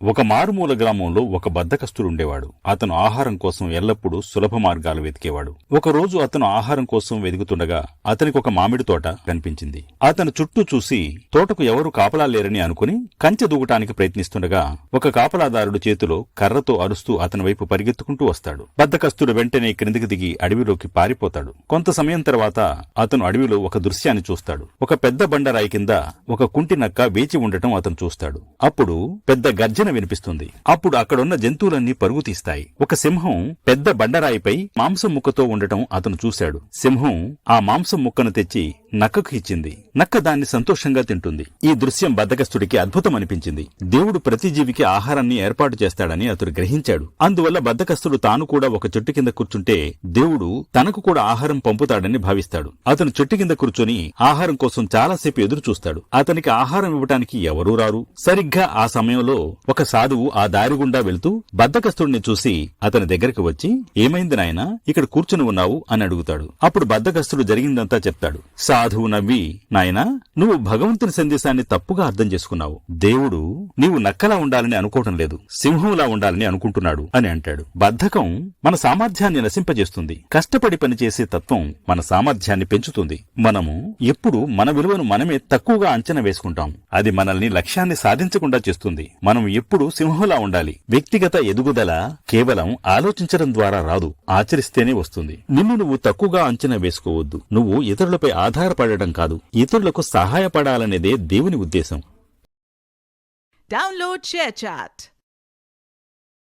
ఒక మారుమూల గ్రామంలో ఒక బద్ధకస్తుడుండేవాడు. అతను ఆహారం కోసం ఎల్లప్పుడూ సులభ మార్గాలు వెతికేవాడు. ఒకరోజు అతను ఆహారం కోసం వెతుకుతుండగా అతనికి ఒక మామిడి తోట కనిపించింది. అతను చుట్టూ చూసి తోటకు ఎవరూ కాపలా లేరని అనుకుని కంచె దూకటానికి ప్రయత్నిస్తుండగా ఒక కాపలాదారుడు చేతిలో కర్రతో అరుస్తూ అతని వైపు పరిగెత్తుకుంటూ వస్తాడు. బద్ధకస్తుడు వెంటనే క్రిందికి దిగి అడవిలోకి పారిపోతాడు. కొంత సమయం తర్వాత అతను అడవిలో ఒక దృశ్యాన్ని చూస్తాడు. ఒక పెద్ద బండరాయి కింద ఒక కుంటి నక్క వేచి ఉండటం అతను చూస్తాడు. అప్పుడు పెద్ద గర్జన వినిపిస్తుంది. అప్పుడు అక్కడున్న జంతువులన్నీ పరుగు తీస్తాయి. ఒక సింహం పెద్ద బండరాయిపై మాంసం ముక్కతో ఉండటం అతను చూశాడు. సింహం ఆ మాంసం ముక్కను తెచ్చి నక్కకు ఇచ్చింది. నక్క దాన్ని సంతోషంగా తింటుంది. ఈ దృశ్యం బద్ధకస్తుడికి అద్భుతం అనిపించింది. దేవుడు ప్రతి జీవికి ఆహారాన్ని ఏర్పాటు చేస్తాడని అతడు గ్రహించాడు. అందువల్ల బద్ధకస్తుడు తాను కూడా ఒక చెట్టు కింద కూర్చుంటే దేవుడు తనకు కూడా ఆహారం పంపుతాడని భావిస్తాడు. అతను చెట్టు కింద కూర్చొని ఆహారం కోసం చాలాసేపు ఎదురు చూస్తాడు. అతనికి ఆహారం ఇవ్వటానికి ఎవరూ రారు. సరిగ్గా ఆ సమయంలో ఒక సాధువు ఆ దారి గుండా వెళ్తూ బద్ధకస్తుడిని చూసి అతని దగ్గరికి వచ్చి, ఏమైంది నాయనా, ఇక్కడ కూర్చుని ఉన్నావు అని అడుగుతాడు. అప్పుడు బద్ధకస్తుడు జరిగిందంతా చెప్తాడు. సాధువు నవ్వి, నాయనా, నువ్వు భగవంతుని సందేశాన్ని తప్పుగా అర్థం చేసుకున్నావు. దేవుడు నీవు నక్కలా ఉండాలని అనుకోవటం లేదు, సింహంలా ఉండాలని అనుకుంటున్నాడు అని అంటాడు. బద్ధకం మన సామర్థ్యాన్ని నశింపజేస్తుంది. కష్టపడి పనిచేసే తత్వం మన సామర్థ్యాన్ని పెంచుతుంది. మనము ఎప్పుడు మన విలువను మనమే తక్కువగా అంచనా వేసుకుంటాం. అది మనల్ని లక్ష్యాన్ని సాధించకుండా చేస్తుంది. మనం ఎప్పుడూ సింహంలా ఉండాలి. వ్యక్తిగత ఎదుగుదల కేవలం ఆలోచించడం ద్వారా రాదు, ఆచరిస్తేనే వస్తుంది. నిన్ను నువ్వు తక్కువగా అంచనా వేసుకోవద్దు. నువ్వు ఇతరులపై ఆధారపడడం కాదు, ఇతరులకు సహాయపడాలనేదే దేవుని ఉద్దేశం. Download ShareChat.